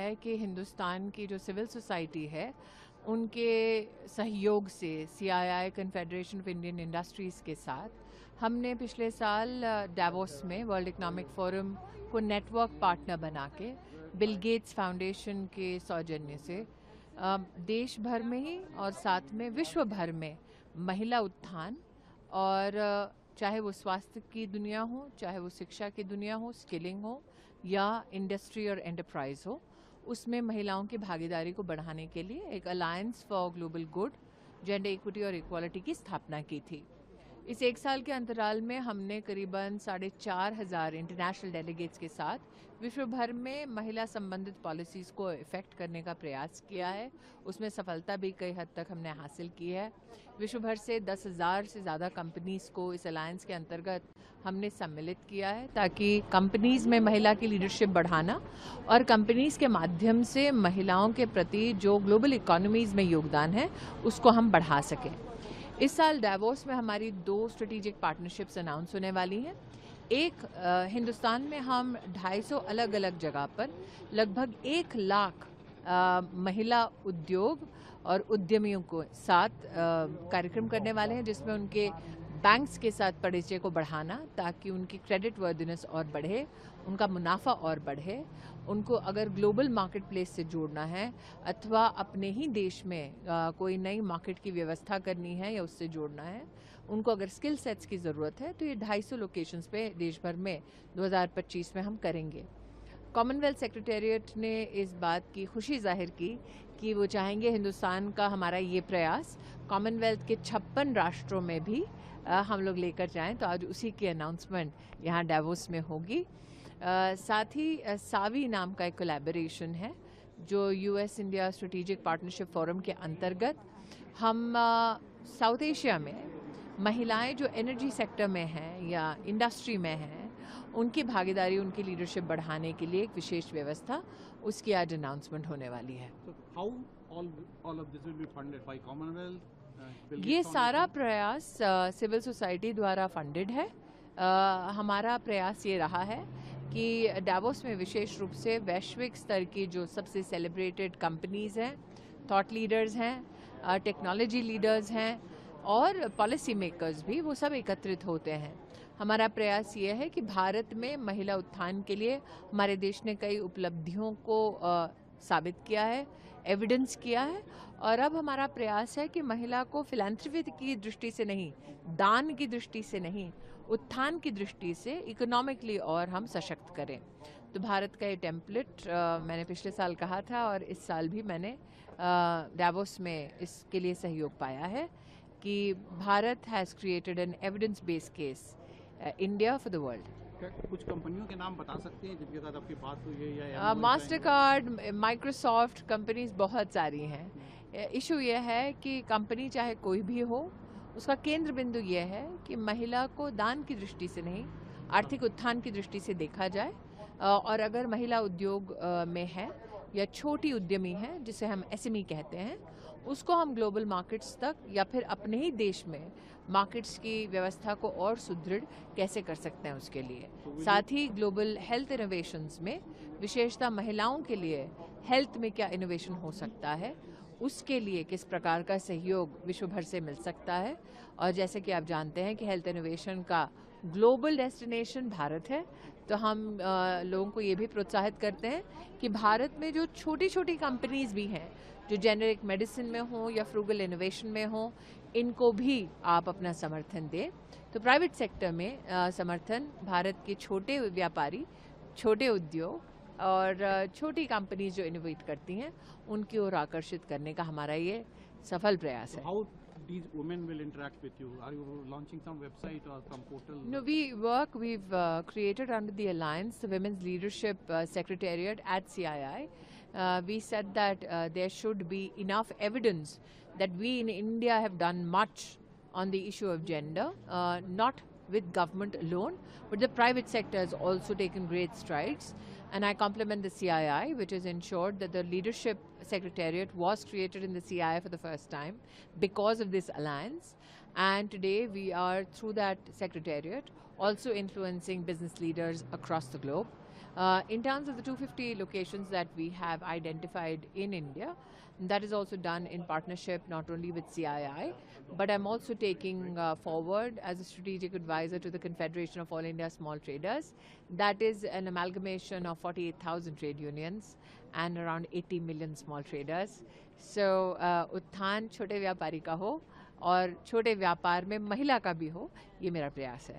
है कि हिंदुस्तान की जो सिविल सोसाइटी है उनके सहयोग से CII confederation of Indian industries के साथ हमने पिछले साल डावोस में वर्ल्ड इकोनॉमिक फोरम को नेटवर्क पार्टनर बना के बिल गेट्स फाउंडेशन के सौजन्य से देश भर में ही और साथ में विश्व भर में महिला उत्थान और चाहे वो स्वास्थ्य की दुनिया हो, चाहे वो शिक्षा की दुनिया हो, स्किलिंग हो या इंडस्ट्री और एंटरप्राइज हो, उसमें महिलाओं की भागीदारी को बढ़ाने के लिए एक alliance for global good, gender equity और इक्वालिटी की स्थापना की थी। इस एक साल के अंतराल में हमने करीबन 4,500 इंटरनेशनल डेलीगेट्स के साथ विश्व भर में महिला संबंधित पॉलिसीज़ को इफ़ेक्ट करने का प्रयास किया है। उसमें सफलता भी कई हद तक हमने हासिल की है। विश्व भर से 10,000 से ज़्यादा कंपनीज़ को इस अलायंस के अंतर्गत हमने सम्मिलित किया है ताकि कंपनीज़ में महिला की लीडरशिप बढ़ाना और कंपनीज़ के माध्यम से महिलाओं के प्रति जो ग्लोबल इकोनॉमीज़ में योगदान है उसको हम बढ़ा सकें। इस साल डावोस में हमारी 2 स्ट्रेटेजिक पार्टनरशिप्स अनाउंस होने वाली हैं। एक हिंदुस्तान में हम 250 अलग अलग जगह पर लगभग 1 लाख महिला उद्योग और उद्यमियों को साथ कार्यक्रम करने वाले हैं, जिसमें उनके बैंक्स के साथ परिचय को बढ़ाना ताकि उनकी क्रेडिट वर्दिनेस और बढ़े, उनका मुनाफा और बढ़े, उनको अगर ग्लोबल मार्केट प्लेस से जोड़ना है अथवा अपने ही देश में कोई नई मार्केट की व्यवस्था करनी है या उससे जोड़ना है, उनको अगर स्किल सेट्स की ज़रूरत है तो ये 250 लोकेशंस पे देश भर में 2025 में हम करेंगे। कॉमनवेल्थ सेक्रेटेरिएट ने इस बात की खुशी जाहिर की कि वो चाहेंगे हिंदुस्तान का हमारा ये प्रयास कॉमनवेल्थ के 56 राष्ट्रों में भी हम लोग लेकर जाएं, तो आज उसी की अनाउंसमेंट यहाँ डावोस में होगी। साथ ही सावी नाम का एक कोलैबोरेशन है जो US India strategic partnership forum के अंतर्गत हम साउथ एशिया में महिलाएं जो एनर्जी सेक्टर में हैं या इंडस्ट्री में हैं उनकी भागीदारी, उनकी लीडरशिप बढ़ाने के लिए एक विशेष व्यवस्था, उसकी आज अनाउंसमेंट होने वाली है। ये सारा प्रयास सिविल सोसाइटी द्वारा फंडेड है। हमारा प्रयास ये रहा है कि डावोस में विशेष रूप से वैश्विक स्तर की जो सबसे सेलिब्रेटेड कंपनीज़ हैं, थॉट लीडर्स हैं, टेक्नोलॉजी लीडर्स हैं और पॉलिसी मेकर्स भी, वो सब एकत्रित होते हैं। हमारा प्रयास ये है कि भारत में महिला उत्थान के लिए हमारे देश ने कई उपलब्धियों को साबित किया है, एविडेंस किया है, और अब हमारा प्रयास है कि महिला को फिलैंथ्रोपी की दृष्टि से नहीं, दान की दृष्टि से नहीं, उत्थान की दृष्टि से इकोनॉमिकली और हम सशक्त करें। तो भारत का ये टेम्पलेट मैंने पिछले साल कहा था और इस साल भी मैंने डावोस में इसके लिए सहयोग पाया है कि Bharat has created an evidence based case India for the world. कुछ कंपनियों के नाम बता सकते हैं जिनके साथ आपकी बात हुई है या मास्टर कार्ड, माइक्रोसॉफ्ट, कंपनीज बहुत सारी हैं। इशू ये है कि कंपनी चाहे कोई भी हो, उसका केंद्र बिंदु ये है कि महिला को दान की दृष्टि से नहीं, आर्थिक उत्थान की दृष्टि से देखा जाए। और अगर महिला उद्योग में है या छोटी उद्यमी है जिसे हम SME कहते हैं, उसको हम ग्लोबल मार्केट्स तक या फिर अपने ही देश में मार्केट्स की व्यवस्था को और सुदृढ़ कैसे कर सकते हैं उसके लिए। साथ ही ग्लोबल हेल्थ इनोवेशंस में विशेषतः महिलाओं के लिए हेल्थ में क्या इनोवेशन हो सकता है, उसके लिए किस प्रकार का सहयोग विश्व भर से मिल सकता है। और जैसे कि आप जानते हैं कि हेल्थ इनोवेशन का ग्लोबल डेस्टिनेशन भारत है, तो हम लोगों को ये भी प्रोत्साहित करते हैं कि भारत में जो छोटी छोटी कंपनीज भी हैं जो जेनेरिक मेडिसिन में हो या फ्रूगल इनोवेशन में हो, इनको भी आप अपना समर्थन दें। तो प्राइवेट सेक्टर में समर्थन भारत के छोटे व्यापारी, छोटे उद्योग और छोटी कंपनीज जो इनोवेट करती हैं उनकी ओर आकर्षित करने का हमारा ये सफल प्रयास है। How these women will interact with you? Are you launching some website or some portal? No, we've created under the Alliance, the Women's Leadership Secretariat at CII. We said that there should be enough evidence that we in India have done much on the issue of gender, not with government alone, but the private sector has also taken great strides. And I compliment the CII, which has ensured that the Leadership Secretariat was created in the CII for the first time because of this alliance. And today we are, through that secretariat, also influencing business leaders across the globe. In terms of the 250 locations that we have identified in India, that is also done in partnership not only with CII, but I'm also taking forward as a strategic advisor to the Confederation of All India Small Traders. That is an amalgamation of 48,000 trade unions and around 80 million small traders. So उत्थान छोटे व्यापारी का हो और छोटे व्यापार में महिला का भी हो, ये मेरा प्रयास है.